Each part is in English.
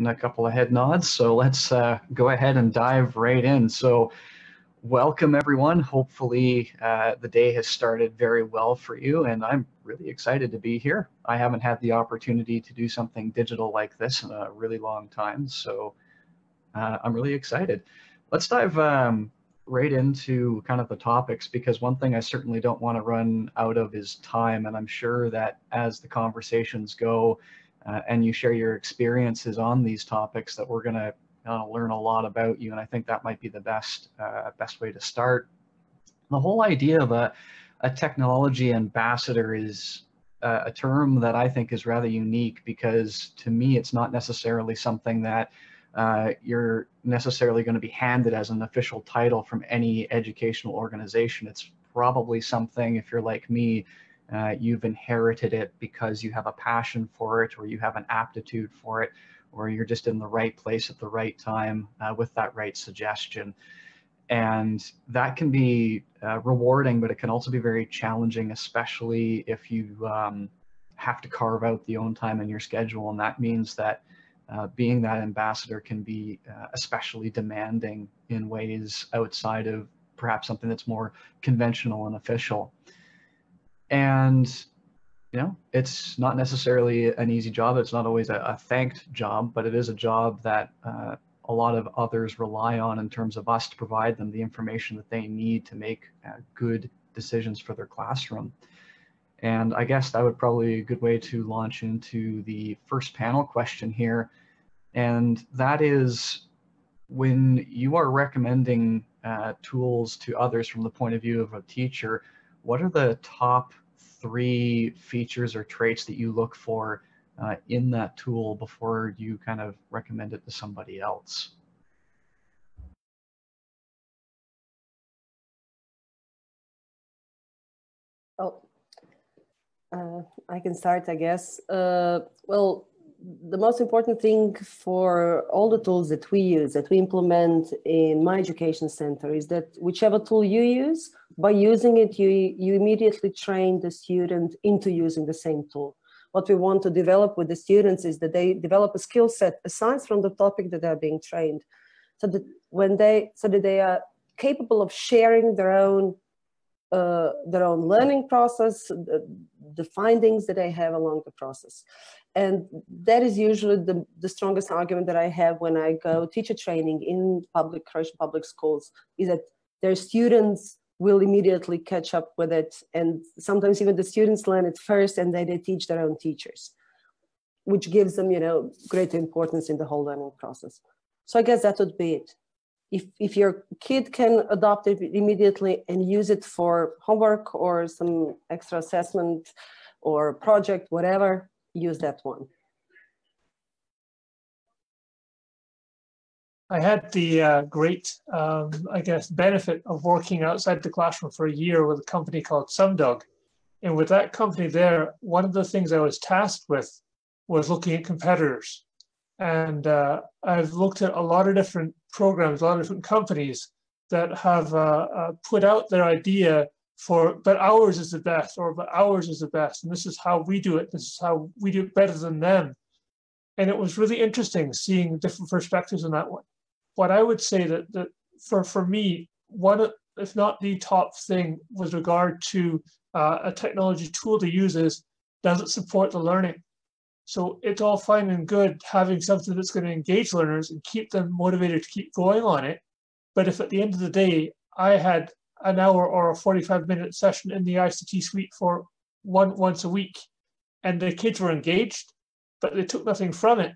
and a couple of head nods. So let's go ahead and dive right in. So welcome everyone. Hopefully the day has started very well for you, and I'm really excited to be here. I haven't had the opportunity to do something digital like this in a really long time, so I'm really excited. Let's dive right into kind of the topics, because one thing I certainly don't want to run out of is time, and I'm sure that as the conversations go and you share your experiences on these topics, that we're going to learn a lot about you, and I think that might be the best way to start. The whole idea of a technology ambassador is a term that I think is rather unique, because to me it's not necessarily something that you're necessarily going to be handed as an official title from any educational organization. It's probably something, if you're like me, you've inherited it because you have a passion for it, or you have an aptitude for it, or you're just in the right place at the right time with that right suggestion. And that can be rewarding, but it can also be very challenging, especially if you have to carve out the own time in your schedule. And that means that being that ambassador can be especially demanding in ways outside of perhaps something that's more conventional and official. And it's not necessarily an easy job. It's not always a thanked job, but it is a job that a lot of others rely on in terms of us to provide them the information that they need to make good decisions for their classroom. And I guess that would probably be a good way to launch into the first panel question here. And that is, when you are recommending tools to others from the point of view of a teacher, what are the top 3 features or traits that you look for in that tool before you kind of recommend it to somebody else? Oh, I can start, I guess. Well, the most important thing for all the tools that we use, that we implement in my education center, is that whichever tool you use, by using it, you immediately train the student into using the same tool. What we want to develop with the students is that they develop a skill set aside from the topic that they're being trained, so that they are capable of sharing their own learning process, the findings that they have along the process. And that is usually the strongest argument that I have when I go teacher training in Croatian public schools, is that their students will immediately catch up with it. And sometimes even the students learn it first, and then they teach their own teachers, which gives them, greater importance in the whole learning process. So I guess that would be it. If your kid can adopt it immediately and use it for homework or some extra assessment or project, whatever, use that one. I had the great, I guess, benefit of working outside the classroom for a year with a company called Sumdog. And with that company there, one of the things I was tasked with was looking at competitors. And I've looked at a lot of different programs, a lot of different companies that have put out their idea for, but ours is the best, or but ours is the best, and this is how we do it, this is how we do it better than them. And it was really interesting seeing different perspectives on that one. What I would say that for me, one, if not the top thing with regard to a technology tool to use is, does it support the learning? So it's all fine and good having something that's going to engage learners and keep them motivated to keep going on it. But if at the end of the day, I had an hour or a 45-minute session in the ICT suite for once a week, and the kids were engaged, but they took nothing from it,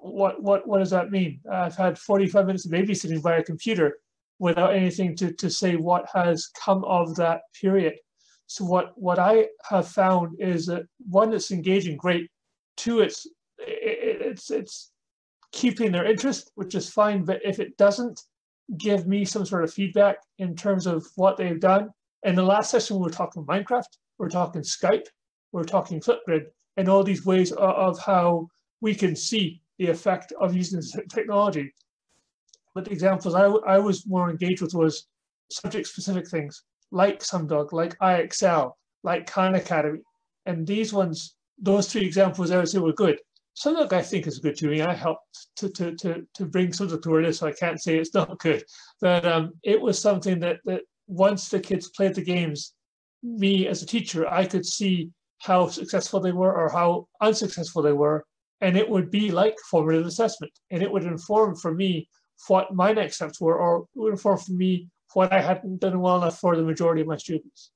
what does that mean? I've had 45 minutes of babysitting by a computer without anything to say what has come of that period. So what I have found is that, one, it's engaging, great. 2, it's keeping their interest, which is fine. But if it doesn't give me some sort of feedback in terms of what they've done, in the last session we were talking Minecraft, we're talking Skype, we're talking Flipgrid, and all these ways of how we can see the effect of using this technology. But the examples I was more engaged with was subject-specific things, like Sumdog, like iExcel, like Khan Academy. And these ones, those 3 examples I would say were good. Sumdog, I think, is good too. I helped to bring Sumdog to where it is, so I can't say it's not good. That it was something that once the kids played the games, me as a teacher, I could see how successful they were or how unsuccessful they were, and it would be like formative assessment, and it would inform for me what my next steps were, or it would inform for me what I hadn't done well enough for the majority of my students.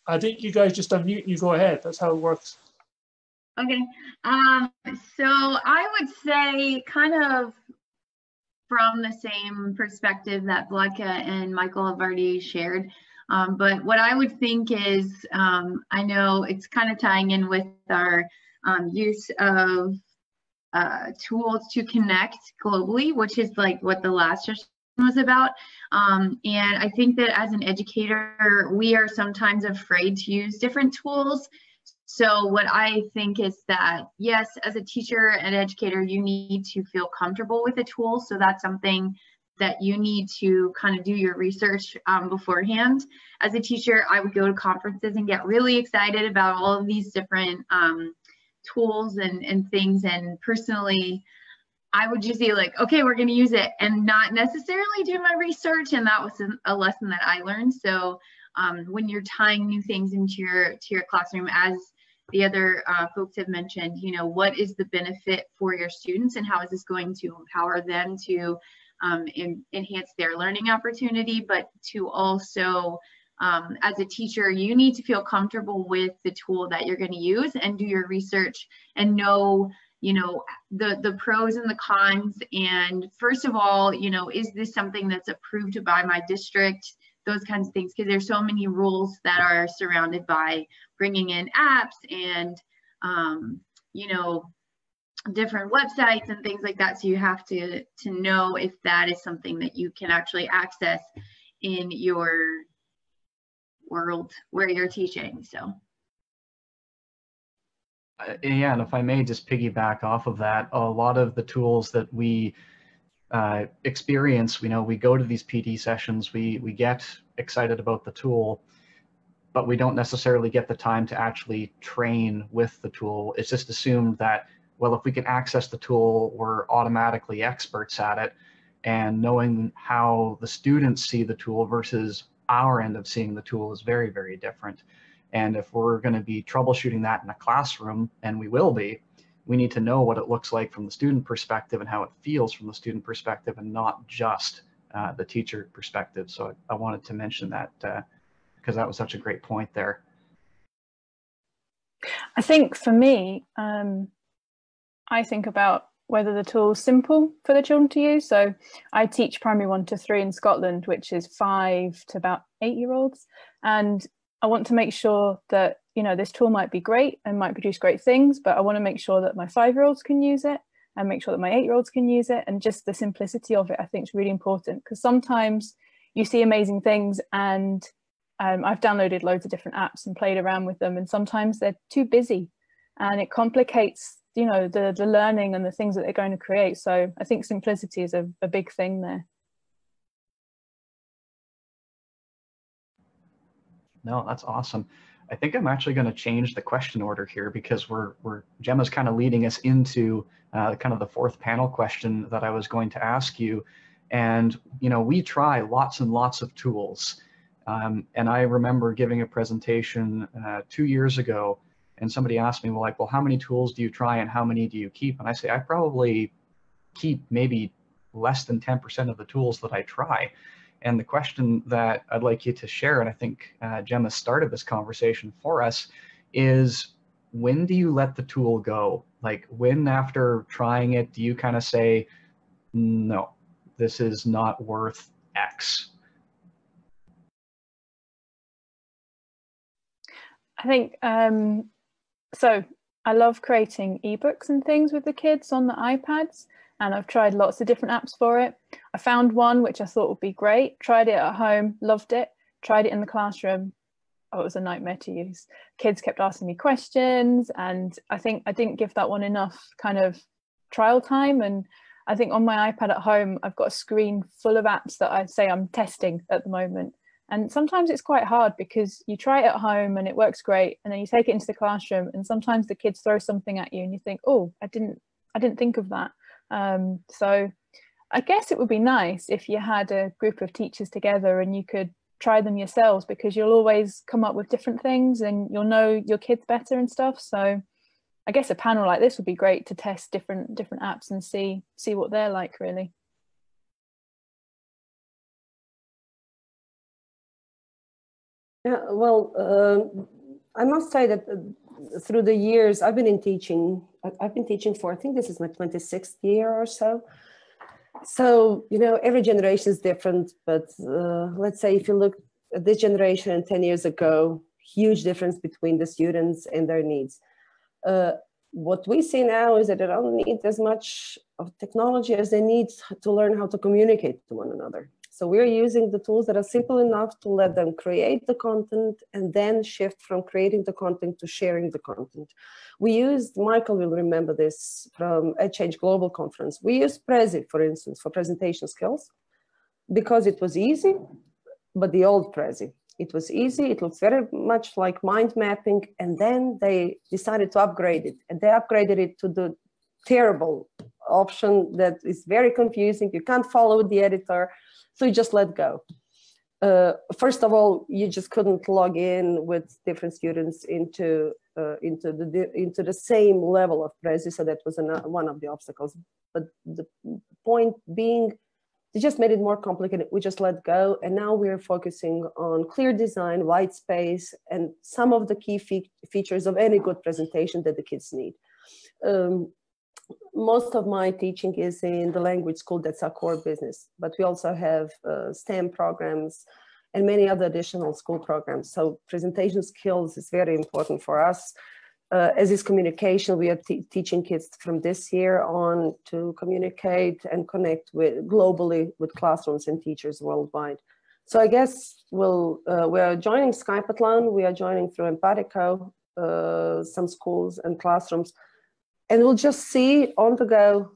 I think you guys just unmute and you go ahead. That's how it works. Okay. So I would say kind of from the same perspective that Vladka and Michael have already shared. But what I would think is, I know it's kind of tying in with our use of tools to connect globally, which is like what the last session was about. And I think that as an educator, we are sometimes afraid to use different tools. So what I think is that, yes, as a teacher and educator, you need to feel comfortable with a tool. So that's something that you need to kind of do your research beforehand. As a teacher, I would go to conferences and get really excited about all of these different tools and things. And personally, I would just be like, okay, we're going to use it, and not necessarily do my research. And that was a lesson that I learned. So when you're tying new things into your classroom, as the other folks have mentioned, you know, what is the benefit for your students, and how is this going to empower them to enhance their learning opportunity, but to also, as a teacher, you need to feel comfortable with the tool that you're going to use and do your research and know, you know, the pros and the cons. And first of all, you know, is this something that's approved by my district? Those kinds of things, because there's so many rules that are surrounded by bringing in apps and, you know, different websites and things like that. So you have to know if that is something that you can actually access in your world where you're teaching. So. Yeah, and if I may just piggyback off of that, a lot of the tools that we experience, you know, we go to these PD sessions, we get excited about the tool, but we don't necessarily get the time to actually train with the tool. It's just assumed that, well, if we can access the tool, we're automatically experts at it. And knowing how the students see the tool versus our end of seeing the tool is very, very different. And if we're going to be troubleshooting that in a classroom, and we will be, we need to know what it looks like from the student perspective and how it feels from the student perspective, and not just the teacher perspective. So I wanted to mention that because that was such a great point there. I think for me, I think about whether the tool is simple for the children to use. So I teach primary 1 to 3 in Scotland, which is 5 to about 8-year-olds. And I want to make sure that, you know, this tool might be great and might produce great things, but I want to make sure that my 5-year-olds can use it and make sure that my 8-year-olds can use it. And just the simplicity of it, I think, is really important, because sometimes you see amazing things, and I've downloaded loads of different apps and played around with them, and sometimes they're too busy and it complicates, you know, the learning and the things that they're going to create. So I think simplicity is a big thing there. No, that's awesome. I think I'm actually going to change the question order here, because Gemma's kind of leading us into kind of the 4th panel question that I was going to ask you. And, you know, we try lots and lots of tools. And I remember giving a presentation 2 years ago, and somebody asked me, well, how many tools do you try and how many do you keep? And I say, I probably keep maybe less than 10% of the tools that I try. And the question that I'd like you to share, and I think Gemma started this conversation for us, is when do you let the tool go? Like, when after trying it, do you kind of say, no, this is not worth X? I think, so I love creating ebooks and things with the kids on the iPads, and I've tried lots of different apps for it. I found one which I thought would be great, tried it at home, loved it, tried it in the classroom. Oh, it was a nightmare to use. Kids kept asking me questions, and I think I didn't give that one enough kind of trial time. And I think on my iPad at home, I've got a screen full of apps that I say I'm testing at the moment. And sometimes it's quite hard because you try it at home and it works great, and then you take it into the classroom, and sometimes the kids throw something at you and you think, oh, I didn't think of that. So I guess it would be nice if you had a group of teachers together and you could try them yourselves, because you'll always come up with different things and you'll know your kids better and stuff. So I guess a panel like this would be great to test different apps and see what they're like, really. Yeah, well, I must say that through the years I've been teaching for, I think this is my 26th year or so. So, you know, every generation is different, but let's say if you look at this generation 10 years ago, huge difference between the students and their needs. What we see now is that they don't need as much of technology as they need to learn how to communicate to one another. So we're using the tools that are simple enough to let them create the content and then shift from creating the content to sharing the content. We used, Michael will remember this from EdChange Global Conference. We used Prezi, for instance, for presentation skills because it was easy, but the old Prezi. It was easy, it looks very much like mind mapping, and then they decided to upgrade it. And they upgraded it to the terrible option that is very confusing. You can't follow the editor. So you just let go. First of all, you just couldn't log in with different students into the same level of Prezi, so that was one of the obstacles. But the point being, they just made it more complicated. We just let go, and now we're focusing on clear design, white space, and some of the key features of any good presentation that the kids need. Most of my teaching is in the language school, that's our core business, but we also have STEM programs and many other additional school programs. So presentation skills is very important for us. As is communication, we are teaching kids from this year on to communicate and connect globally with classrooms and teachers worldwide. So I guess we are joining Skypeathlon, we are joining through Empatico, some schools and classrooms. And we'll just see on the go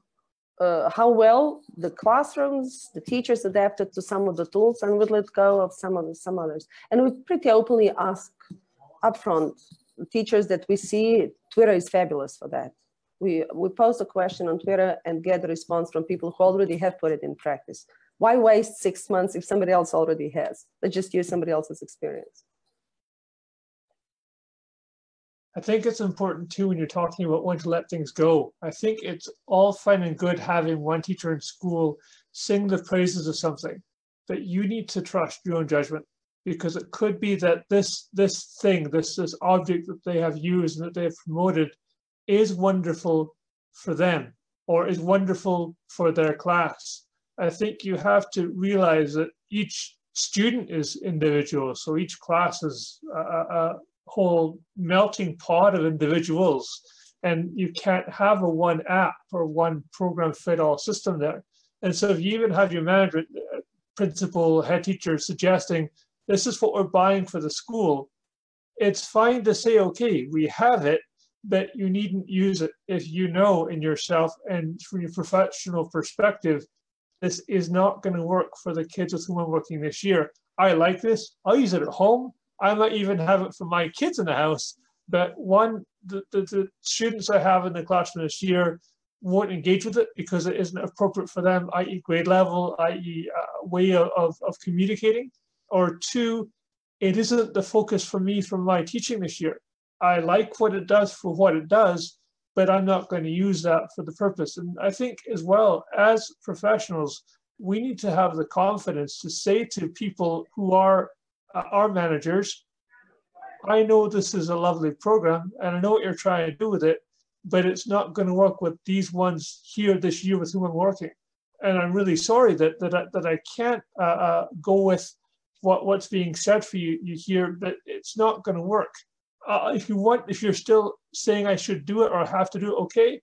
how well the classrooms, the teachers adapted to some of the tools, and we'll let go of some others. And we pretty openly ask upfront teachers that we see. Twitter is fabulous for that. We post a question on Twitter and get a response from people who already have put it in practice. Why waste 6 months if somebody else already has? Let's just use somebody else's experience. I think it's important too when you're talking about when to let things go. I think it's all fine and good having one teacher in school sing the praises of something, but you need to trust your own judgment, because it could be that this object that they have used and that they have promoted is wonderful for them or is wonderful for their class. I think you have to realize that each student is individual, so each class is a whole melting pot of individuals, and you can't have a one app or one program fit all system there. And so if you even have your management principal, head teacher suggesting this is what we're buying for the school, it's fine to say, okay, we have it, but you needn't use it if you know in yourself and from your professional perspective, this is not going to work for the kids with whom I'm working this year. I like this, I'll use it at home. I might even have it for my kids in the house, but the students I have in the classroom this year won't engage with it because it isn't appropriate for them, i.e. grade level, i.e. way of communicating. Or two, it isn't the focus for me from my teaching this year. I like what it does for what it does, but I'm not going to use that for the purpose. And I think as well, as professionals, we need to have the confidence to say to people who are our managers, I know this is a lovely program and I know what you're trying to do with it, but it's not going to work with these ones here this year with whom I'm working. And I'm really sorry that I can't go with what's being said for you here, but it's not going to work. If you're still saying I should do it or have to do it, okay.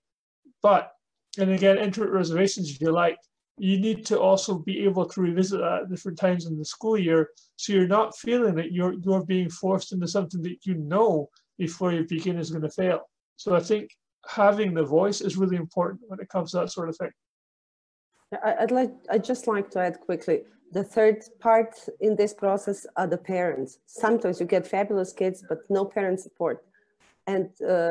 But, and again, enter reservations if you like. You need to also be able to revisit that at different times in the school year, so you're not feeling that you're being forced into something that you know before you begin is going to fail. So I think having the voice is really important when it comes to that sort of thing. I'd just like to add quickly, the third part in this process are the parents. Sometimes you get fabulous kids, but no parent support. And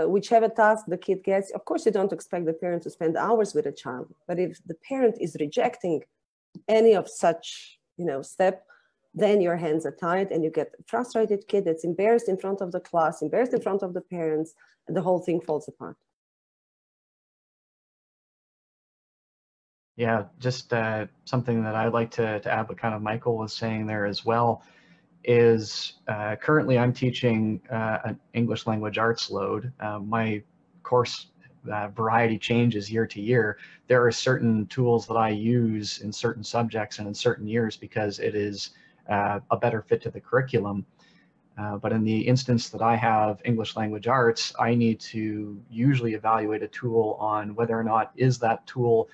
whichever task the kid gets, of course, you don't expect the parent to spend hours with a child, but if the parent is rejecting any of such, step, then your hands are tied and you get a frustrated kid that's embarrassed in front of the class, embarrassed in front of the parents, and the whole thing falls apart. Yeah, just something that I'd like to add what kind of Michael was saying there as well is currently I'm teaching an English language arts load. My course variety changes year to year. There are certain tools that I use in certain subjects and in certain years because it is a better fit to the curriculum. But in the instance that I have English language arts, I need to usually evaluate a tool on whether or not is that tool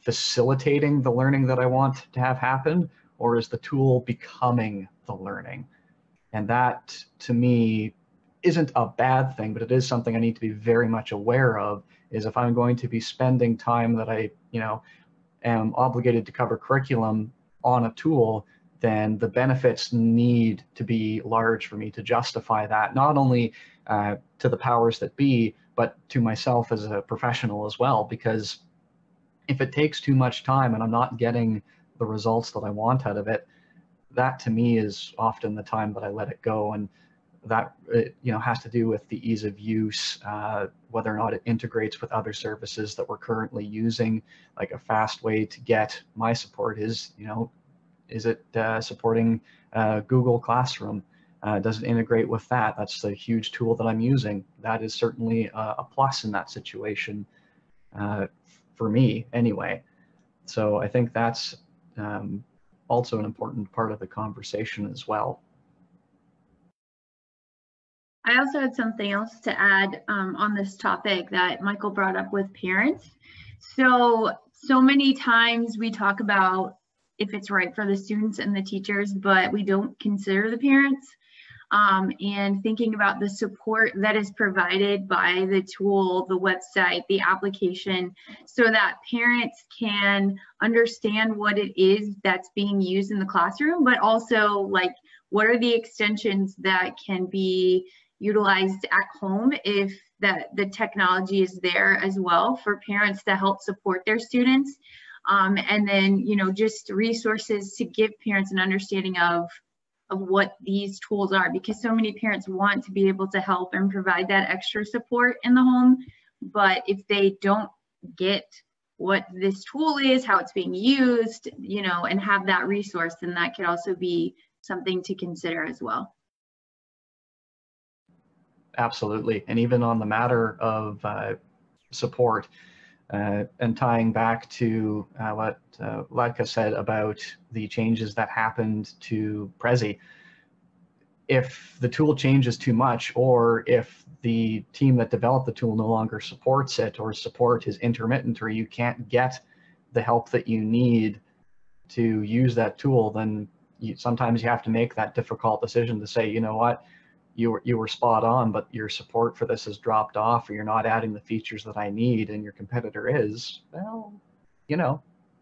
facilitating the learning that I want to have happen, or is the tool becoming the learning? And that, to me, isn't a bad thing, but it is something I need to be very much aware of, is if I'm going to be spending time that I, am obligated to cover curriculum on a tool, then the benefits need to be large for me to justify that, not only to the powers that be, but to myself as a professional as well, because if it takes too much time and I'm not getting the results that I want out of it, that to me is often the time that I let it go. And that has to do with the ease of use, whether or not it integrates with other services that we're currently using. Like a fast way to get my support is, is it supporting Google Classroom? Does it integrate with that? That's a huge tool that I'm using. That is certainly a plus in that situation. For me anyway. So I think that's also an important part of the conversation as well. I also had something else to add on this topic that Michael brought up with parents. So many times we talk about if it's right for the students and the teachers, but we don't consider the parents. And thinking about the support that is provided by the tool, the website, the application, so that parents can understand what it is that's being used in the classroom, but also like what are the extensions that can be utilized at home if the technology is there as well for parents to help support their students. And then, just resources to give parents an understanding of what these tools are, because so many parents want to be able to help and provide that extra support in the home. But if they don't get what this tool is, how it's being used, and have that resource, then that could also be something to consider as well. Absolutely. And even on the matter of support, and tying back to what Ladka said about the changes that happened to Prezi, if the tool changes too much, or if the team that developed the tool no longer supports it, or support is intermittent, or you can't get the help that you need to use that tool, then sometimes you have to make that difficult decision to say, you know what, you were spot on, but your support for this has dropped off, or you're not adding the features that I need, and your competitor is. Well,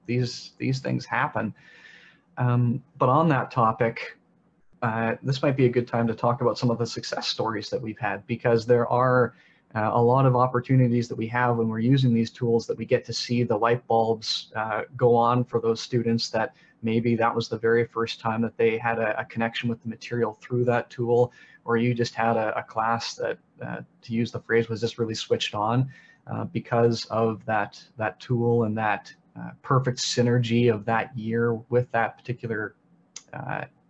these things happen. But on that topic, this might be a good time to talk about some of the success stories that we've had, because there are a lot of opportunities that we have when we're using these tools that we get to see the light bulbs go on for those students that maybe that was the very first time that they had a connection with the material through that tool, or you just had a class that, to use the phrase, was just really switched on because of that tool and that perfect synergy of that year with that particular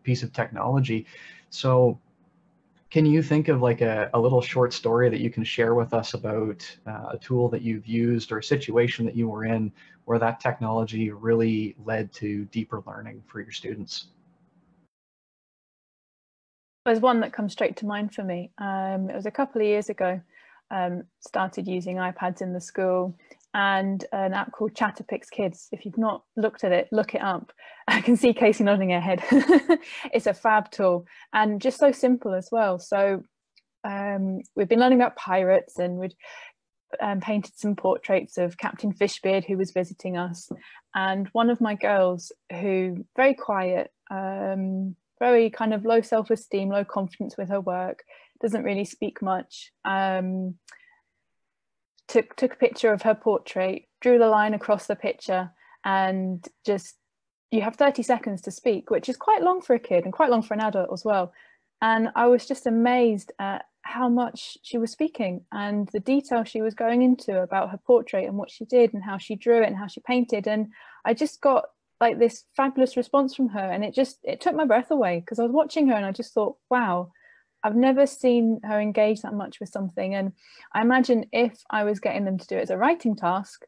piece of technology. So can you think of like a little short story that you can share with us about a tool that you've used or a situation that you were in where that technology really led to deeper learning for your students? There's one that comes straight to mind for me. It was a couple of years ago, started using iPads in the school, and an app called Chatterpix Kids. If you've not looked at it, look it up. I can see Casey nodding her head. It's a fab tool and just so simple as well. So we've been learning about pirates, and we'd painted some portraits of Captain Fishbeard, who was visiting us, and one of my girls, who very quiet, very kind of low self-esteem, low confidence with her work, doesn't really speak much, took a picture of her portrait, drew the line across the picture, and just, you have 30 seconds to speak, which is quite long for a kid and quite long for an adult as well. And I was just amazed at how much she was speaking and the detail she was going into about her portrait and what she did and how she drew it and how she painted. And I just got like this fabulous response from her, and it took my breath away, because I was watching her and I just thought, wow, I've never seen her engage that much with something. And I imagine if I was getting them to do it as a writing task,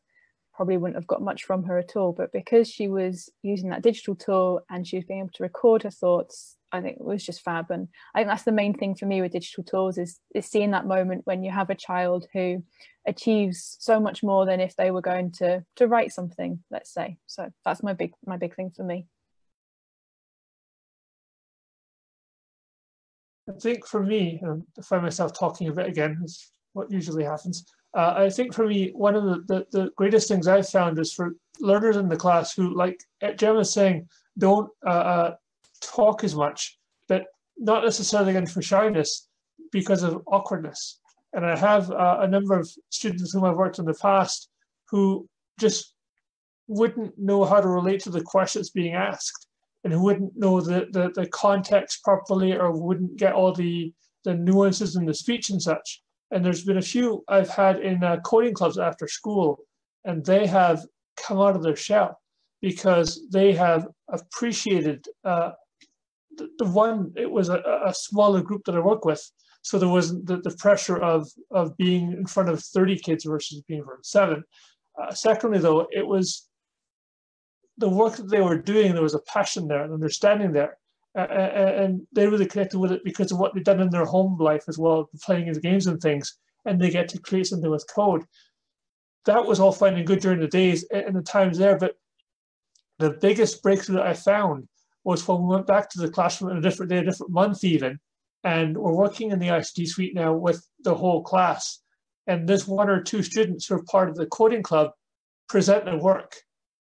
probably wouldn't have got much from her at all. But because she was using that digital tool and she was being able to record her thoughts, I think it was just fab. And I think that's the main thing for me with digital tools, is seeing that moment when you have a child who achieves so much more than if they were going to write something, let's say. So that's my big thing for me. I think for me, I find myself talking a bit again, is what usually happens. I think for me, one of the greatest things I've found is for learners in the class who, like Jem was saying, don't talk as much, but not necessarily again for shyness, because of awkwardness. And I have a number of students whom I've worked in the past who just wouldn't know how to relate to the questions being asked, and who wouldn't know the context properly, or wouldn't get all the nuances in the speech and such. And there's been a few I've had in coding clubs after school, and they have come out of their shell because they have appreciated it was a smaller group that I work with. So there wasn't the pressure of being in front of 30 kids versus being in front of 7. Secondly, though, it was the work that they were doing, there was a passion there, an understanding there. And they really connected with it because of what they've done in their home life as well, playing in games and things, and they get to create something with code. That was all fine and good during the days and the times there, but the biggest breakthrough that I found was when we went back to the classroom on a different day, a different month even, and we're working in the ICT suite now with the whole class. And there's 1 or 2 students who are part of the coding club present their work,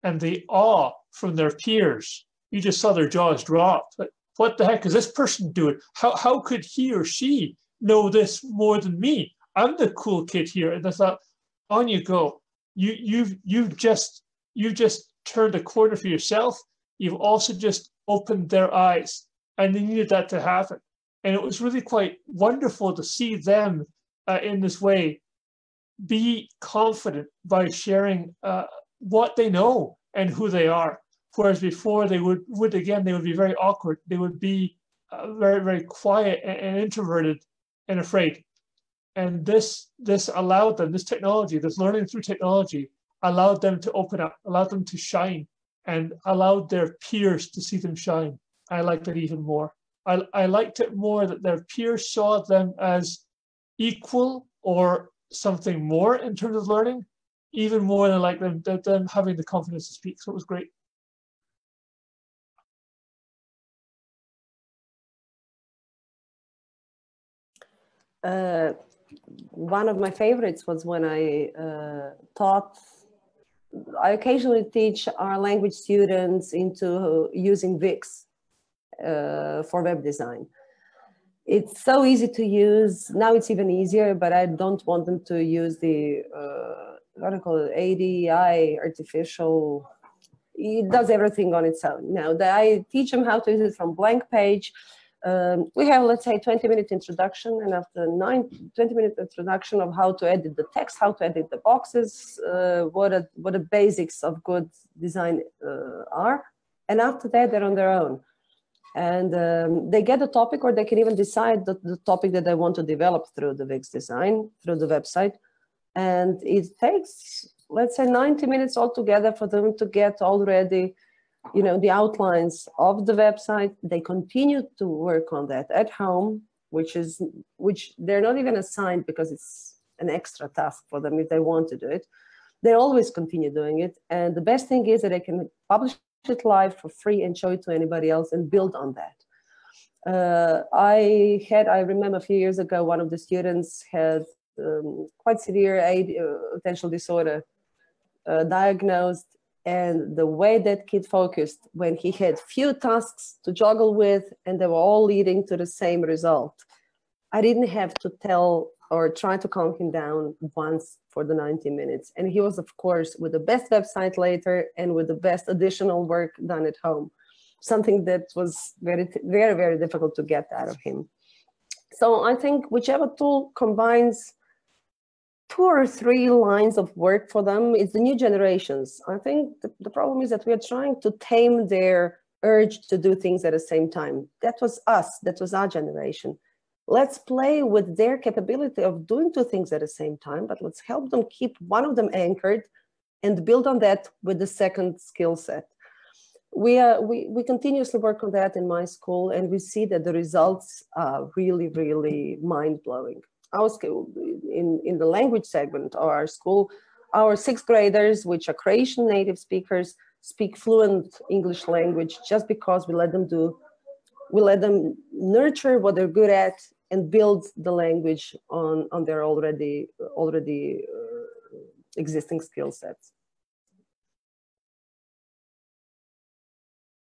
and the awe from their peers, you just saw their jaws drop. Like, what the heck is this person doing? How could he or she know this more than me? I'm the cool kid here. And I thought, on you go. You've just turned a corner for yourself. You've also just opened their eyes, and they needed that to happen. And it was really quite wonderful to see them in this way be confident by sharing what they know and who they are. Whereas before they would be very awkward. They would be very, very quiet and introverted and afraid. And this allowed them, this technology, this learning through technology, allowed them to open up, allowed them to shine, and allowed their peers to see them shine. I liked it even more. I liked it more that their peers saw them as equal or something more in terms of learning, even more than like them having the confidence to speak. So it was great. One of my favorites was when I occasionally teach our language students into using Wix for web design. It's so easy to use. Now it's even easier, but I don't want them to use the, what do you call it, ADI, artificial. It does everything on its own. Now, I teach them how to use it from blank page. We have, let's say, 20-minute introduction, and after 20-minute introduction of how to edit the text, how to edit the boxes, what the basics of good design are. And after that, they're on their own. And they get a topic, or they can even decide the topic that they want to develop through the Wix design, through the website. And it takes, let's say, 90 minutes altogether for them to get already, you know, the outlines of the website. They continue to work on that at home, which they're not even assigned because it's an extra task for them if they want to do it. They always continue doing it. And the best thing is that they can publish it live for free and show it to anybody else and build on that. I remember a few years ago, one of the students had quite severe attention disorder diagnosed. And the way that kid focused when he had few tasks to juggle with, and they were all leading to the same result. I didn't have to tell or try to calm him down once for the 90 minutes. And he was, of course, with the best website later and with the best additional work done at home, something that was very, very, very difficult to get out of him. So I think whichever tool combines 2 or 3 lines of work for them, it's the new generations. I think the problem is that we are trying to tame their urge to do things at the same time. That was us, that was our generation. Let's play with their capability of doing 2 things at the same time, but let's help them keep one of them anchored and build on that with the second skill set. We continuously work on that in my school, and we see that the results are really, really mind-blowing. Our school, in the language segment of our school, our 6th graders, which are Croatian native speakers, speak fluent English language just because we let them nurture what they're good at and build the language on their already existing skill sets.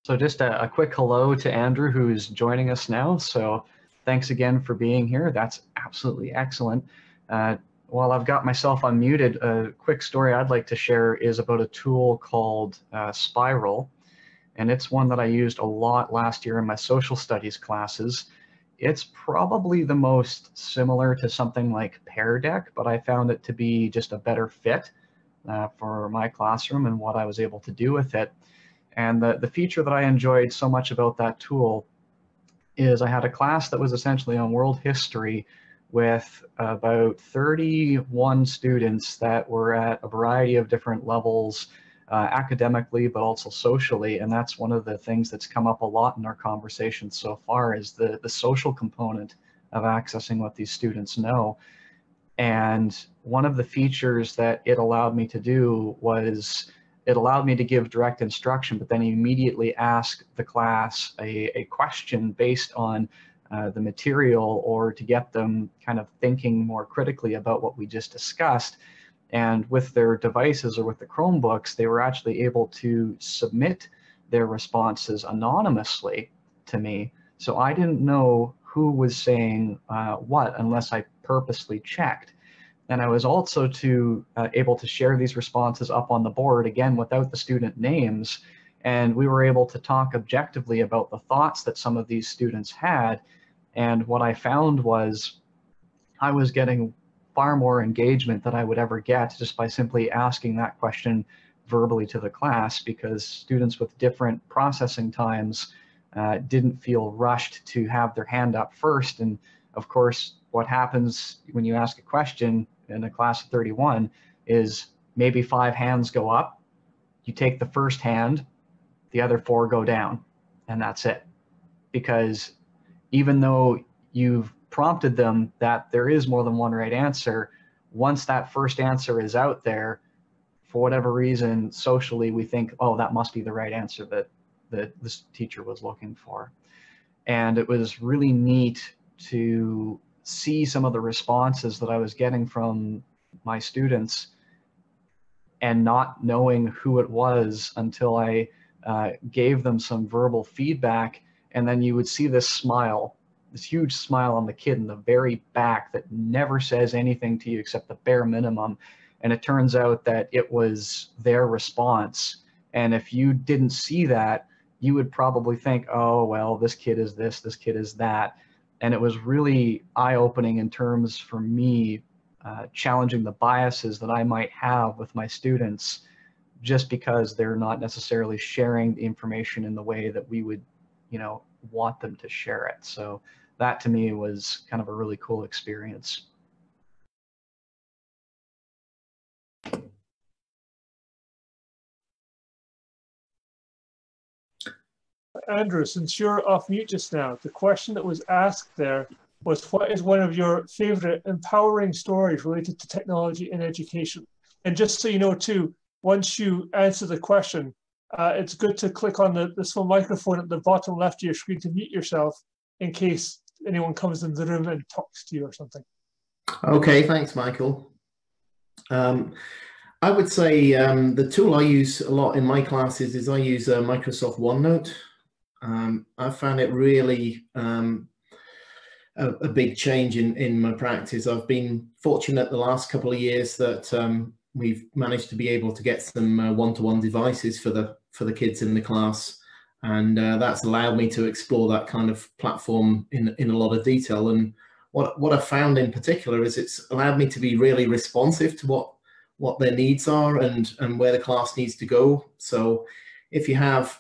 So just a quick hello to Andrew, who's joining us now. So thanks again for being here. That's absolutely excellent. While I've got myself unmuted, a quick story I'd like to share is about a tool called Spiral. And it's one that I used a lot last year in my social studies classes. It's probably the most similar to something like Pear Deck, but I found it to be just a better fit for my classroom and what I was able to do with it. And the feature that I enjoyed so much about that tool is I had a class that was essentially on world history with about 31 students that were at a variety of different levels academically, but also socially. And that's one of the things that's come up a lot in our conversation so far is the social component of accessing what these students know. And one of the features that it allowed me to do was it allowed me to give direct instruction, but then immediately ask the class a question based on the material, or to get them kind of thinking more critically about what we just discussed. And with their devices or with the Chromebooks, they were actually able to submit their responses anonymously to me. So I didn't know who was saying what unless I purposely checked. And I was also able to share these responses up on the board, again, without the student names. And we were able to talk objectively about the thoughts that some of these students had. And what I found was I was getting far more engagement than I would ever get just by simply asking that question verbally to the class, because students with different processing times didn't feel rushed to have their hand up first. And of course, what happens when you ask a question in a class of 31 is maybe 5 hands go up, you take the first hand, the other 4 go down, and that's it. Because even though you've prompted them that there is more than one right answer, once that first answer is out there, for whatever reason, socially, we think, oh, that must be the right answer that this teacher was looking for. And it was really neat to see some of the responses that I was getting from my students and not knowing who it was until I gave them some verbal feedback. And then you would see this smile, this huge smile on the kid in the very back that never says anything to you except the bare minimum. And it turns out that it was their response. And if you didn't see that, you would probably think, oh, well, this kid is this kid is that. And it was really eye-opening in terms for me, challenging the biases that I might have with my students, just because they're not necessarily sharing the information in the way that we would, want them to share it. So that to me was kind of a really cool experience. Andrew, since you're off mute just now, the question that was asked there was, what is one of your favorite empowering stories related to technology in education? And just so you know too, once you answer the question, it's good to click on this little microphone at the bottom left of your screen to mute yourself in case anyone comes in the room and talks to you or something. Okay, thanks, Michael. I would say the tool I use a lot in my classes is I use Microsoft OneNote. I found it really a big change in my practice. I've been fortunate the last couple of years that we've managed to be able to get some one-to-one devices for the kids in the class, and that's allowed me to explore that kind of platform in a lot of detail. And what I found in particular is it's allowed me to be really responsive to what their needs are and where the class needs to go. So if you have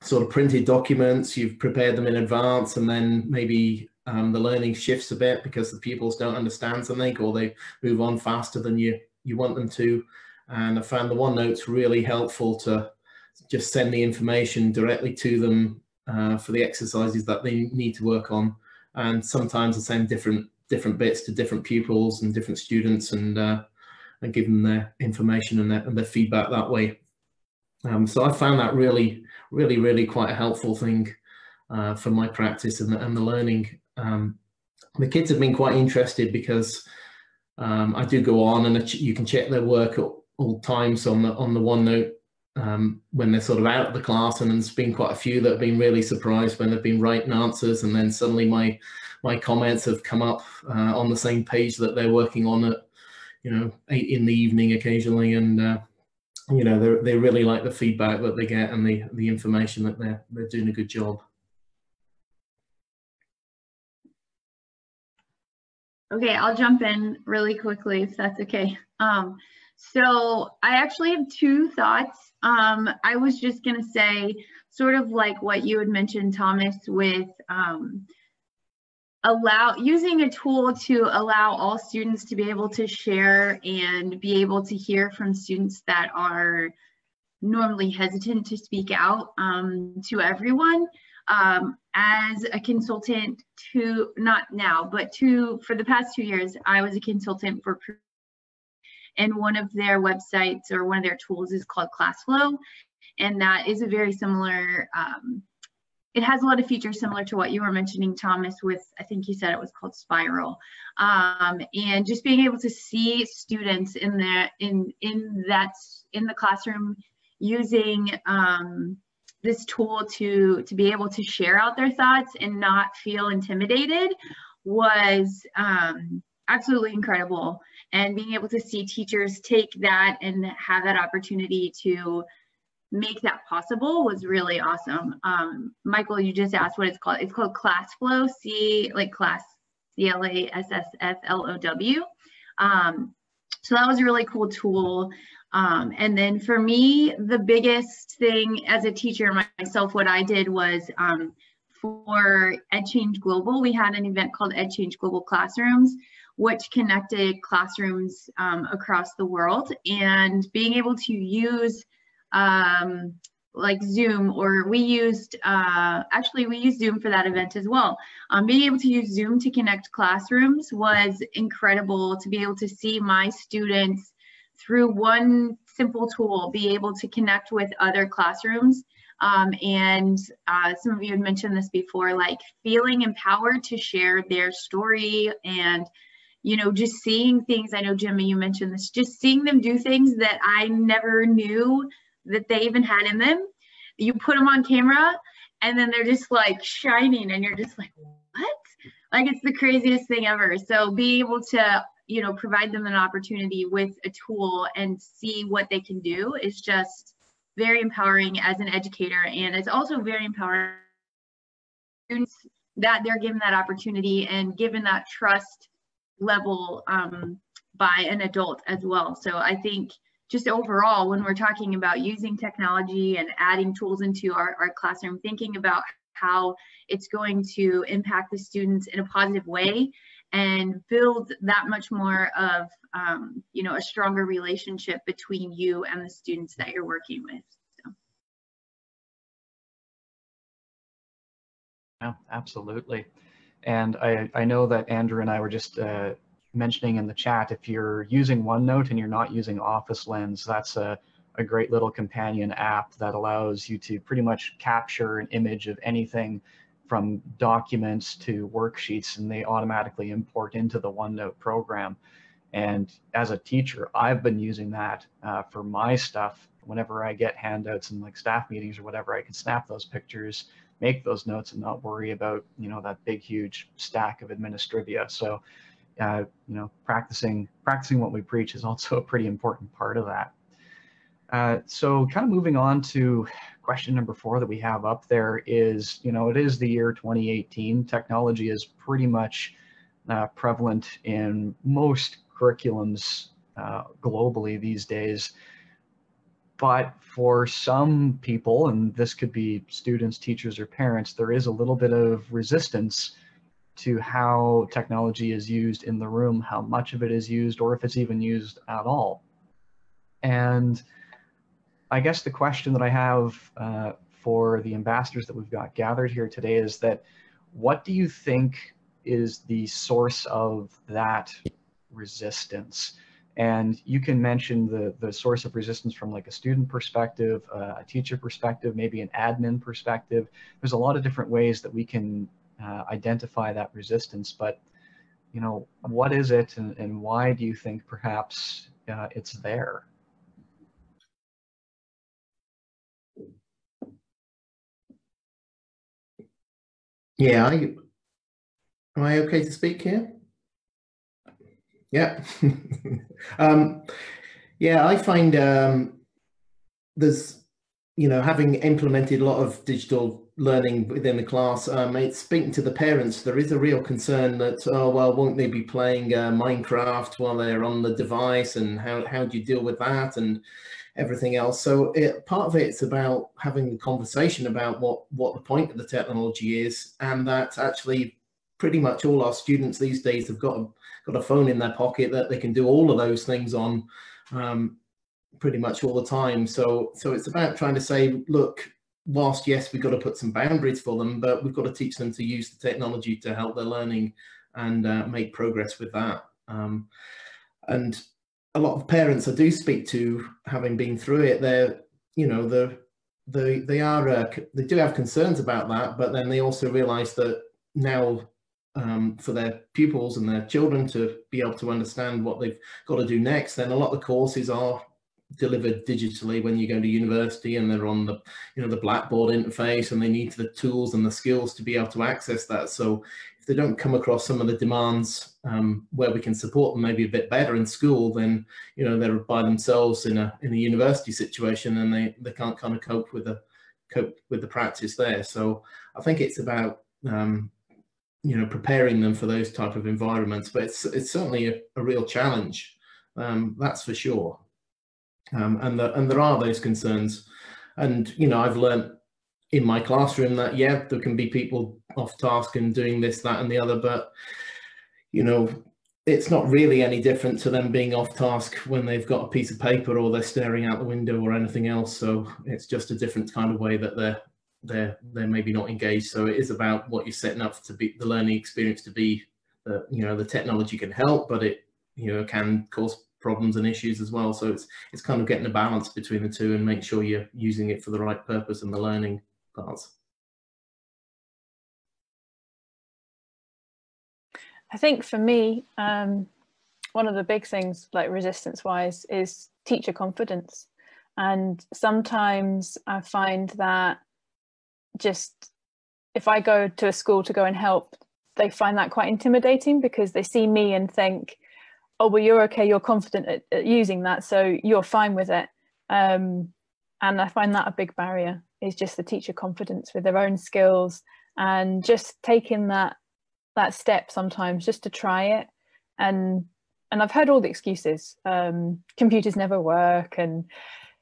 sort of printed documents, you've prepared them in advance, and then maybe the learning shifts a bit because the pupils don't understand something, or they move on faster than you want them to. And I found the OneNote's really helpful to just send the information directly to them for the exercises that they need to work on. And sometimes I send different bits to different pupils and different students, and give them their information and their feedback that way. So I found that really quite a helpful thing for my practice and the learning. The kids have been quite interested because I do go on and you can check their work at all times on the OneNote when they're sort of out of the class, and there's been quite a few that have been really surprised when they've been writing answers, and then suddenly my comments have come up on the same page that they're working on at 8 in the evening occasionally, and they really like the feedback that they get and the information that they're doing a good job. Okay, I'll jump in really quickly if that's okay. So I actually have two thoughts. I was just gonna say, sort of like what you had mentioned, Thomas, with using a tool to allow all students to be able to share and be able to hear from students that are normally hesitant to speak out to everyone. As a consultant not now, but for the past 2 years, I was a consultant for, and one of their websites or one of their tools is called Classflow. And that is a very similar, it has a lot of features similar to what you were mentioning, Thomas, with, I think you said it was called Spiral. And just being able to see students in the classroom using this tool to be able to share out their thoughts and not feel intimidated was absolutely incredible. And being able to see teachers take that and have that opportunity to make that possible was really awesome. Michael, you just asked what it's called. It's called Classflow, like class, CLASSFLOW. So that was a really cool tool. And then for me, the biggest thing as a teacher myself, what I did was for EdChange Global, we had an event called EdChange Global Classrooms, which connected classrooms across the world, and being able to use like Zoom, or we used Zoom for that event as well. Being able to use Zoom to connect classrooms was incredible, to be able to see my students through one simple tool, be able to connect with other classrooms. And some of you had mentioned this before, like feeling empowered to share their story, and just seeing things. I know, Jimmy, you mentioned this, just seeing them do things that I never knew that they even had in them. You put them on camera and then they're just like shining, and you're just like, what? Like, it's the craziest thing ever. So being able to, provide them an opportunity with a tool and see what they can do is just very empowering as an educator. And it's also very empowering students that they're given that opportunity and given that trust level by an adult as well. So I think just overall, when we're talking about using technology and adding tools into our classroom, thinking about how it's going to impact the students in a positive way and build that much more of, a stronger relationship between you and the students that you're working with. So. Yeah, absolutely. And I know that Andrew and I were just mentioning in the chat, if you're using OneNote and you're not using Office Lens, that's a great little companion app that allows you to pretty much capture an image of anything from documents to worksheets, and they automatically import into the OneNote program. And as a teacher, I've been using that for my stuff. Whenever I get handouts and like staff meetings or whatever, I can snap those pictures, make those notes, and not worry about, you know, that big, huge stack of administrivia. So, you know, practicing what we preach is also a pretty important part of that. So kind of moving on to question number 4 that we have up there is, you know, it is the year 2018. Technology is pretty much prevalent in most curriculums globally these days. But for some people, and this could be students, teachers, or parents, there is a little bit of resistance to how technology is used in the room, how much of it is used, or if it's even used at all. And I guess the question that I have for the ambassadors that we've got gathered here today is that, what do you think is the source of that resistance? And you can mention the source of resistance from like a student perspective, a teacher perspective, maybe an admin perspective. There's a lot of different ways that we can identify that resistance, but, you know, what is it, and why do you think perhaps it's there? Yeah, am I okay to speak here? Yeah. Yeah, I find there's, you know, having implemented a lot of digital learning within the class, it's speaking to the parents. There is a real concern that, oh, well, won't they be playing Minecraft while they're on the device, and how do you deal with that and everything else? So part of it's about having the conversation about what the point of the technology is, and that actually pretty much all our students these days have got a phone in their pocket that they can do all of those things on pretty much all the time. So it's about trying to say, look, whilst yes, we've got to put some boundaries for them, but we've got to teach them to use the technology to help their learning and make progress with that. And a lot of parents I do speak to, having been through it, they're, you know, they do have concerns about that, but then they also realize that now for their pupils and their children to be able to understand what they've got to do next, then a lot of the courses are delivered digitally when you go to university, and they're on the, you know, the Blackboard interface, and they need the tools and the skills to be able to access that. So if they don't come across some of the demands where we can support them maybe a bit better in school, then, you know, they're by themselves in a university situation, and they can't kind of cope with the practice there. So I think it's about you know, preparing them for those type of environments, but it's certainly a real challenge, that's for sure. And there are those concerns, and, you know, I've learned in my classroom that, yeah, there can be people off task and doing this, that, and the other, but, you know, it's not really any different to them being off task when they've got a piece of paper or they're staring out the window or anything else. So it's just a different kind of way that they're maybe not engaged. So it is about what you're setting up to be the learning experience to be. You know, the technology can help, but it, you know, can cause problems and issues as well. So it's kind of getting a balance between the two and make sure you're using it for the right purpose and the learning parts. I think for me, one of the big things, like resistance wise, is teacher confidence. And sometimes I find that just if I go to a school to go and help, they find that quite intimidating, because they see me and think, oh, well, you're okay, you're confident at using that, so you're fine with it. And I find that a big barrier, is just the teacher confidence with their own skills, and just taking that step sometimes just to try it. And I've heard all the excuses, computers never work and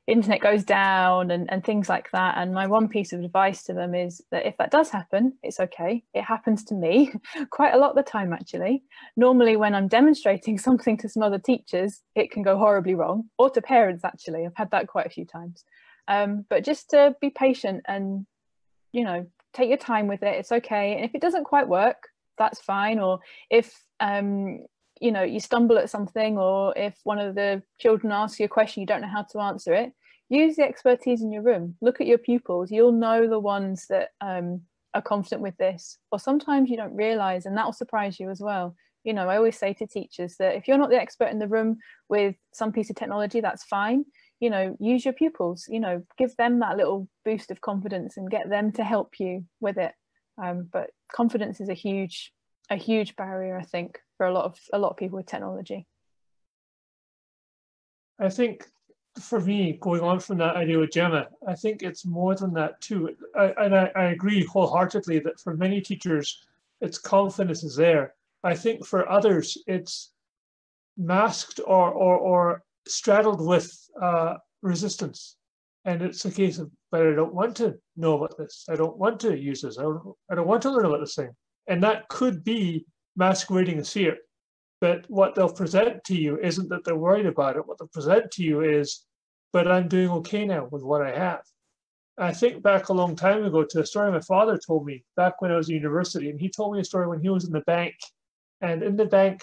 internet goes down and things like that. And my one piece of advice to them is that if that does happen, it's okay. It happens to me quite a lot of the time, actually. Normally when I'm demonstrating something to some other teachers, it can go horribly wrong, or to parents, actually. I've had that quite a few times. But just to be patient and, you know, take your time with it. It's okay. And if it doesn't quite work, that's fine. Or if you know, you stumble at something, or if one of the children asks you a question, you don't know how to answer it, use the expertise in your room. Look at your pupils. You'll know the ones that are are confident with this, or sometimes you don't realize, and that will surprise you as well. You know, I always say to teachers that if you're not the expert in the room with some piece of technology, that's fine. You know, use your pupils, you know, give them that little boost of confidence and get them to help you with it. But confidence is a huge barrier, I think, for a lot of people with technology. I think for me, going on from that idea with Gemma, I think it's more than that too. I agree wholeheartedly that for many teachers, it's confidence is there. I think for others, it's masked or straddled with resistance. And it's a case of, but I don't want to know about this. I don't want to use this. I don't want to learn about this thing. And that could be masquerading as fear. But what they'll present to you isn't that they're worried about it. What they'll present to you is, but I'm doing okay now with what I have. I think back a long time ago to a story my father told me back when I was at university. And he told me a story when he was in the bank. And in the bank,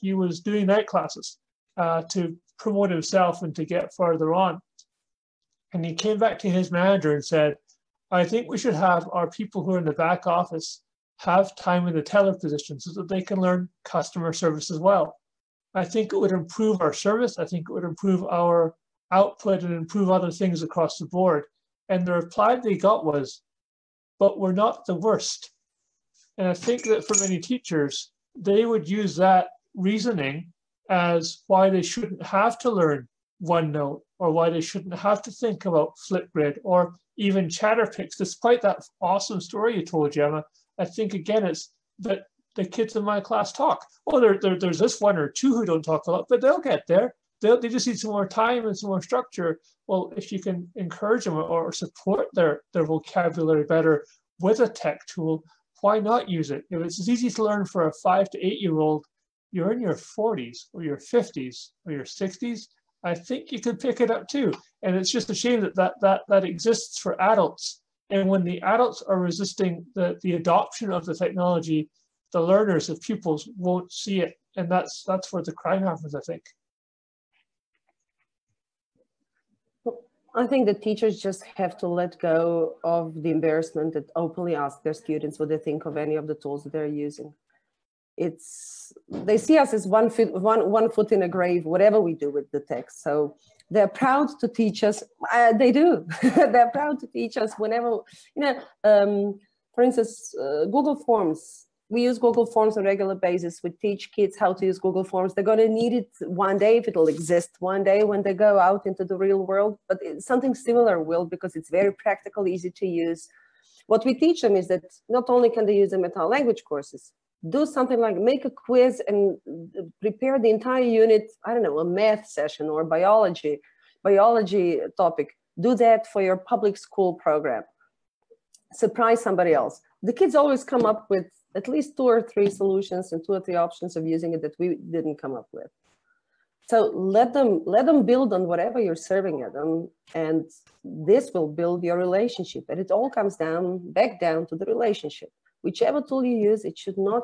he was doing night classes to promote himself and to get further on. And he came back to his manager and said, I think we should have our people who are in the back office have time in the teller position so that they can learn customer service as well. I think it would improve our service. I think it would improve our output and improve other things across the board. And the reply they got was, but we're not the worst. And I think that for many teachers, they would use that reasoning as why they shouldn't have to learn OneNote, or why they shouldn't have to think about Flipgrid or even Chatterpix, despite that awesome story you told, Gemma. I think, again, it's that the kids in my class talk. Well, there's this one or two who don't talk a lot, but they'll get there. They just need some more time and some more structure. Well, if you can encourage them or support their vocabulary better with a tech tool, why not use it? If it's as easy to learn for a 5 to 8 year old, you're in your 40s or your 50s or your 60s, I think you could pick it up too. And it's just a shame that exists for adults. And when the adults are resisting the adoption of the technology, the learners, the pupils, won't see it. And that's where the crime happens, I think. I think the teachers just have to let go of the embarrassment and openly ask their students what they think of any of the tools that they're using. They see us as one foot in a grave, whatever we do with the text. So they're proud to teach us. They do. They're proud to teach us whenever, for instance, Google Forms. We use Google Forms on a regular basis. We teach kids how to use Google Forms. They're going to need it one day, if it'll exist one day when they go out into the real world. But something similar will, because it's very practical, easy to use. What we teach them is that not only can they use them at our language courses, do something like make a quiz and prepare the entire unit, I don't know, a math session or biology topic. Do that for your public school program. Surprise somebody else. The kids always come up with at least 2 or 3 solutions and 2 or 3 options of using it that we didn't come up with. So let them build on whatever you're serving at them, and this will build your relationship. And it all comes back down to the relationship. Whichever tool you use, it should not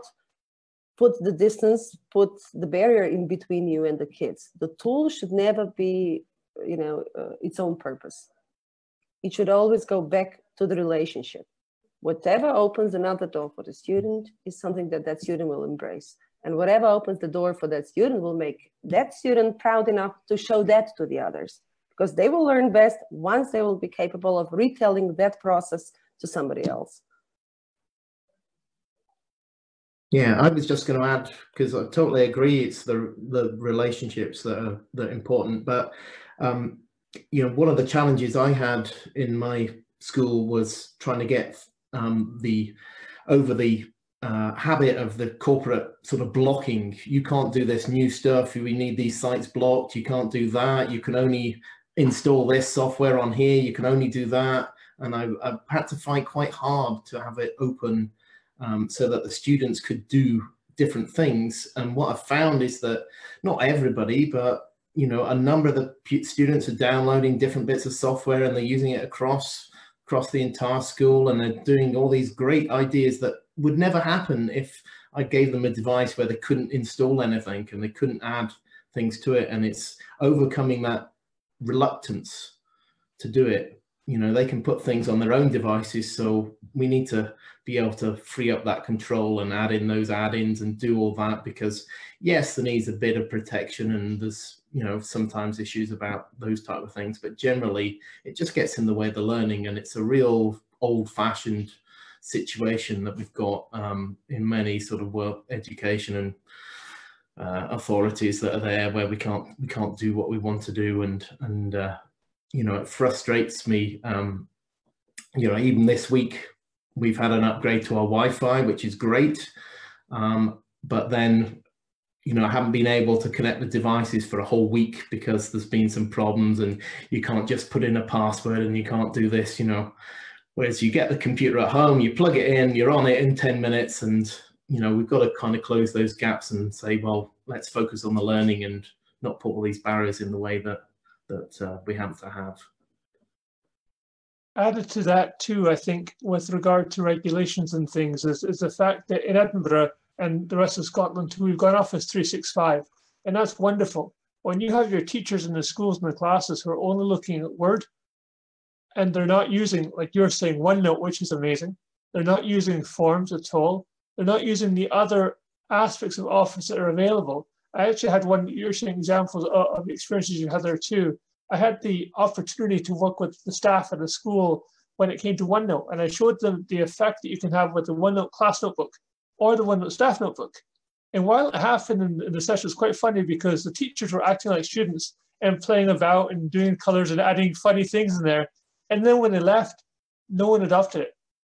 put the distance, put the barrier in between you and the kids. The tool should never be, its own purpose. It should always go back to the relationship. Whatever opens another door for the student is something that student will embrace. And whatever opens the door for that student will make that student proud enough to show that to the others, because they will learn best once they will be capable of retelling that process to somebody else. Yeah, I was just going to add, because I totally agree, it's the relationships that are important. But one of the challenges I had in my school was trying to get over the habit of the corporate sort of blocking. You can't do this new stuff. We need these sites blocked. You can't do that. You can only install this software on here. You can only do that. And I had to fight quite hard to have it open so that the students could do different things. And what I found is that not everybody, but a number of the students are downloading different bits of software and they're using it across the entire school, and they're doing all these great ideas that would never happen if I gave them a device where they couldn't install anything and they couldn't add things to it. And it's overcoming that reluctance to do it. you know, they can put things on their own devices. So we need to be able to free up that control and add in those add-ins and do all that, because yes, there needs a bit of protection, and there's, you know, sometimes issues about those type of things, but generally it just gets in the way of the learning, and it's a real old-fashioned situation that we've got in many sort of world education and authorities that are there, where we can't do what we want to do, and you know, it frustrates me. You know, even this week we've had an upgrade to our Wi-Fi, which is great, but then, you know, I haven't been able to connect the devices for a whole week because there's been some problems, and you can't just put in a password and you can't do this, you know. Whereas you get the computer at home, you plug it in, you're on it in 10 minutes, and, you know, we've got to kind of close those gaps and say, well, let's focus on the learning and not put all these barriers in the way that we have to have. Added to that too, I think, with regard to regulations and things, is the fact that in Edinburgh and the rest of Scotland too, we've got Office 365, and that's wonderful. When you have your teachers in the schools and the classes who are only looking at Word, and they're not using, like you're saying, OneNote, which is amazing. They're not using Forms at all. They're not using the other aspects of Office that are available. I actually had one, you're saying examples of experiences you had there too. I had the opportunity to work with the staff at a school when it came to OneNote, and I showed them the effect that you can have with the OneNote class notebook or the OneNote staff notebook. And while it happened in the session, it was quite funny because the teachers were acting like students and playing about and doing colors and adding funny things in there. And then when they left, no one adopted it.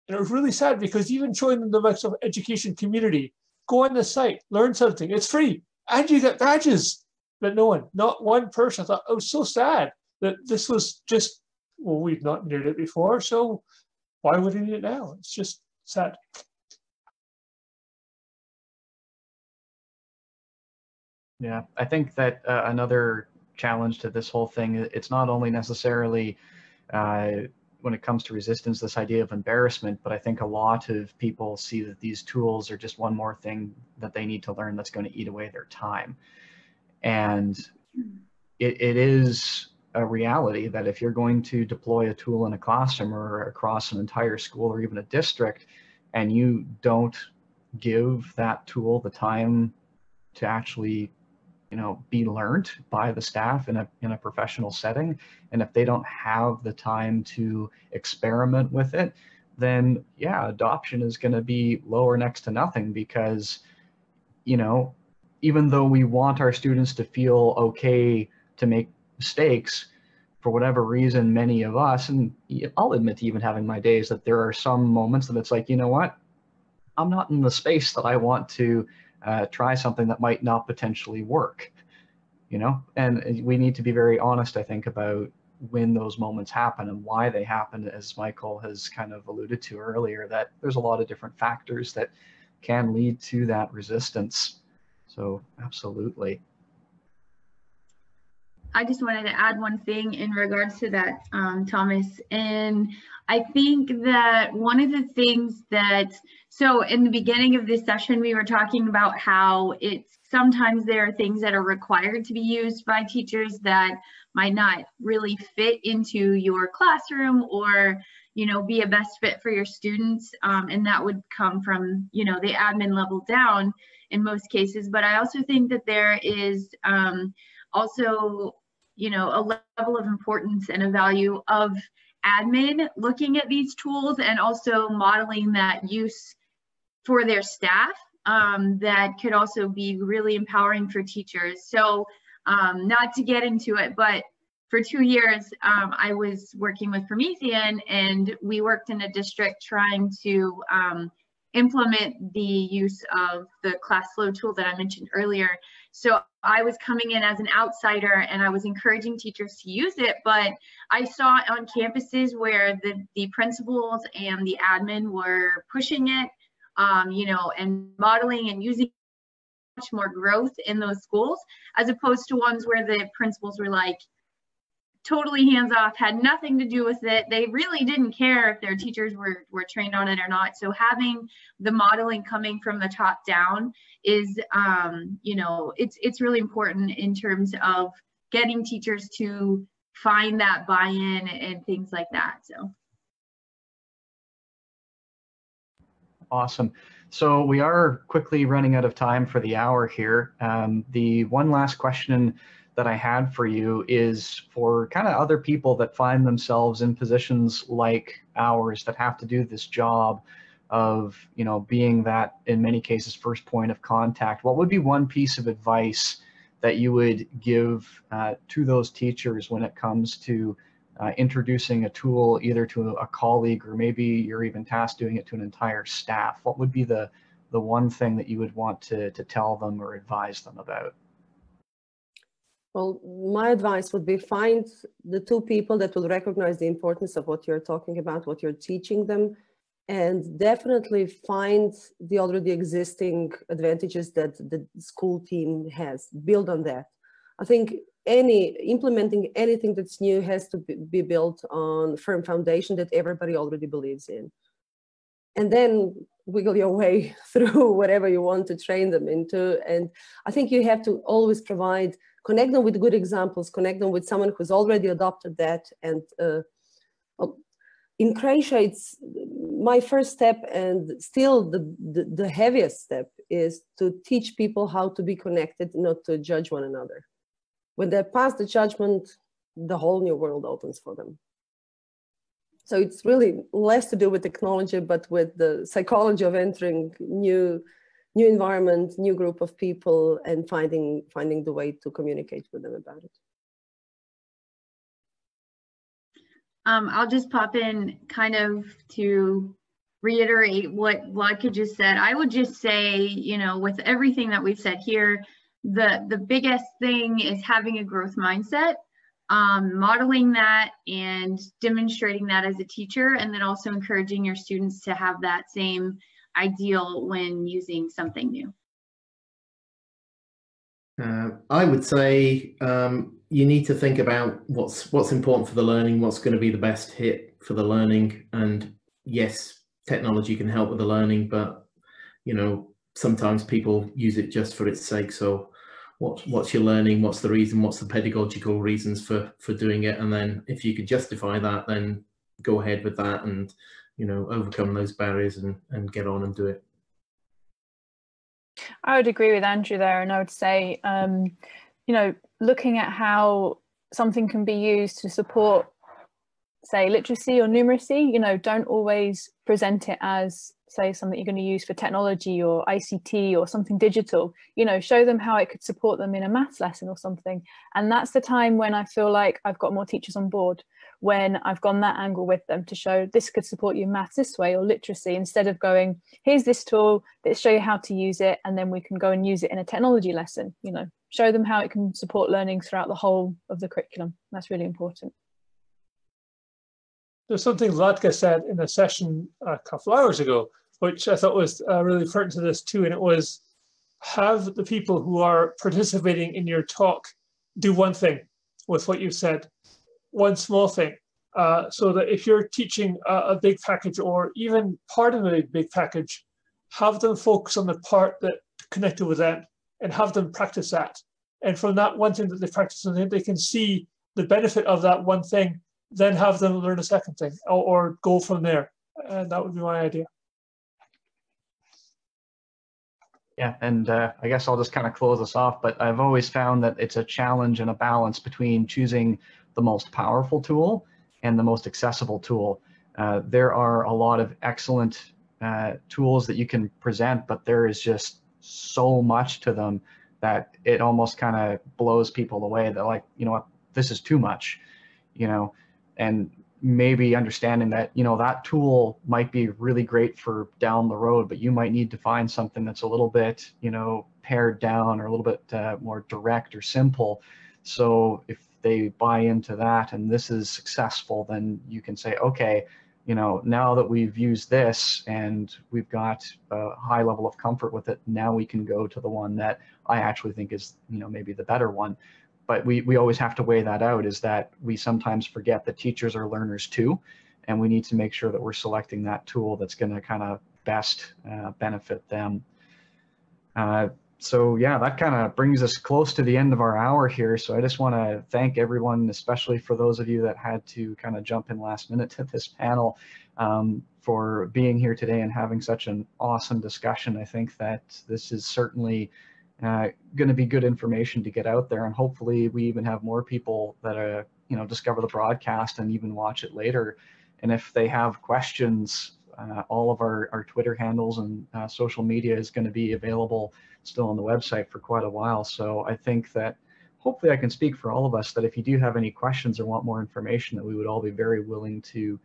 And it was really sad, because even showing them the Microsoft education community, go on the site, learn something, it's free, and you get badges. But no one, not one person. I thought, it was so sad that this was just, well, we've not needed it before, so why would we need it now? It's just sad. Yeah, I think that another challenge to this whole thing, it's not only necessarily when it comes to resistance, this idea of embarrassment, but I think a lot of people see that these tools are just one more thing that they need to learn that's going to eat away their time. And it is a reality that if you're going to deploy a tool in a classroom or across an entire school or even a district, and you don't give that tool the time to actually, you know, be learned by the staff in a professional setting, and if they don't have the time to experiment with it, then yeah, adoption is going to be low or next to nothing, because, you know, even though we want our students to feel okay to make mistakes, for whatever reason, many of us, and I'll admit to even having my days, that there are some moments that it's like, you know what, I'm not in the space that I want to try something that might not potentially work, you know. And we need to be very honest, I think, about when those moments happen and why they happen, as Michael has kind of alluded to earlier, that there's a lot of different factors that can lead to that resistance. So absolutely. I just wanted to add one thing in regards to that, Thomas. And I think that one of the things that, so in the beginning of this session, we were talking about how it's sometimes there are things that are required to be used by teachers that might not really fit into your classroom or, you know, be a best fit for your students. And that would come from, you know, the admin level down in most cases. But I also think that there is also, you know, a level of importance and a value of admin looking at these tools and also modeling that use for their staff, that could also be really empowering for teachers. So not to get into it, but for 2 years, I was working with Promethean, and we worked in a district trying to implement the use of the Classflow tool that I mentioned earlier. So I was coming in as an outsider and I was encouraging teachers to use it, but I saw on campuses where the principals and the admin were pushing it, you know, and modeling and using much more growth in those schools, as opposed to ones where the principals were like totally hands off, had nothing to do with it. They really didn't care if their teachers were trained on it or not. So having the modeling coming from the top down is, you know, it's really important in terms of getting teachers to find that buy-in and things like that. So. Awesome. So we are quickly running out of time for the hour here. The one last question that I had for you is for kind of other people that find themselves in positions like ours that have to do this job of, you know, being that, in many cases, first point of contact. What would be one piece of advice that you would give to those teachers when it comes to introducing a tool either to a colleague, or maybe you're even tasked doing it to an entire staff? What would be the one thing that you would want to tell them or advise them about? Well, my advice would be find the two people that will recognize the importance of what you're talking about, what you're teaching them, and definitely find the already existing advantages that the school team has. Build on that. I think implementing anything that's new has to be built on a firm foundation that everybody already believes in. And then wiggle your way through whatever you want to train them into. And I think you have to always connect them with good examples, connect them with someone who's already adopted that. And in Croatia, it's my first step, and still the heaviest step is to teach people how to be connected, not to judge one another. When they're past the judgment, the whole new world opens for them. So it's really less to do with technology, but with the psychology of entering new environment, new group of people, and finding the way to communicate with them about it. I'll just pop in kind of to reiterate what Vladka just said. I would just say, you know, with everything that we've said here, the biggest thing is having a growth mindset, modeling that and demonstrating that as a teacher, and then also encouraging your students to have that same ideal when using something new. I would say you need to think about what's important for the learning, what's going to be the best hit for the learning. And yes, technology can help with the learning, but you know, sometimes people use it just for its sake. So what's your learning? What's the reason? What's the pedagogical reasons for doing it? And then if you could justify that, then go ahead with that and, you know, overcome those barriers and get on and do it. I would agree with Andrew there, and I would say, you know, looking at how something can be used to support, say, literacy or numeracy, you know, don't always present it as, say, something you're going to use for technology or ICT or something digital. You know, show them how it could support them in a maths lesson or something. And that's the time when I feel like I've got more teachers on board, when I've gone that angle with them to show this could support you in maths this way, or literacy, instead of going, here's this tool, let's show you how to use it, and then we can go and use it in a technology lesson. You know, show them how it can support learning throughout the whole of the curriculum. That's really important. There's something Vladka said in a session a couple hours ago, which I thought was really pertinent to this too, and it was, have the people who are participating in your talk do one thing with what you've said, one small thing, so that if you're teaching a big package or even part of a big package, have them focus on the part that connected with them and have them practice that. And from that one thing that they practice, and they can see the benefit of that one thing, then have them learn a second thing or go from there. And that would be my idea. Yeah, and I guess I'll just kind of close this off, but I've always found that it's a challenge and a balance between choosing the most powerful tool and the most accessible tool. There are a lot of excellent tools that you can present, but there is just so much to them that it almost kind of blows people away. They're like, you know what, this is too much, you know, and maybe understanding that, you know, that tool might be really great for down the road, but you might need to find something that's a little bit, you know, pared down or a little bit more direct or simple. So if they buy into that and this is successful, then you can say, okay, you know, now that we've used this and we've got a high level of comfort with it, now we can go to the one that I actually think is, you know, maybe the better one. But we always have to weigh that out, is that we sometimes forget that teachers are learners too, and we need to make sure that we're selecting that tool that's going to kind of best benefit them. So yeah, that kind of brings us close to the end of our hour here. So I just want to thank everyone, especially for those of you that had to kind of jump in last minute to this panel, for being here today and having such an awesome discussion. I think that this is certainly going to be good information to get out there, and hopefully we even have more people that discover the broadcast and even watch it later. And if they have questions, all of our Twitter handles and social media is going to be available still on the website for quite a while. So I think that hopefully I can speak for all of us that if you do have any questions or want more information, that we would all be very willing to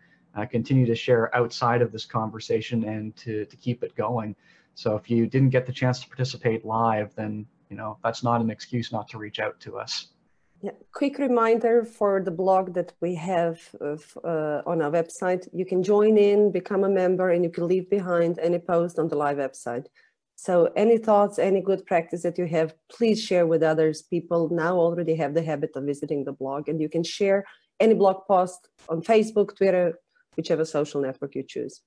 continue to share outside of this conversation and to keep it going. So if you didn't get the chance to participate live, then that's not an excuse not to reach out to us. Yeah, quick reminder for the blog that we have on our website. You can join in, become a member, and you can leave behind any post on the live website. So any thoughts, any good practice that you have, please share with others. People now already have the habit of visiting the blog, and you can share any blog post on Facebook, Twitter, whichever social network you choose.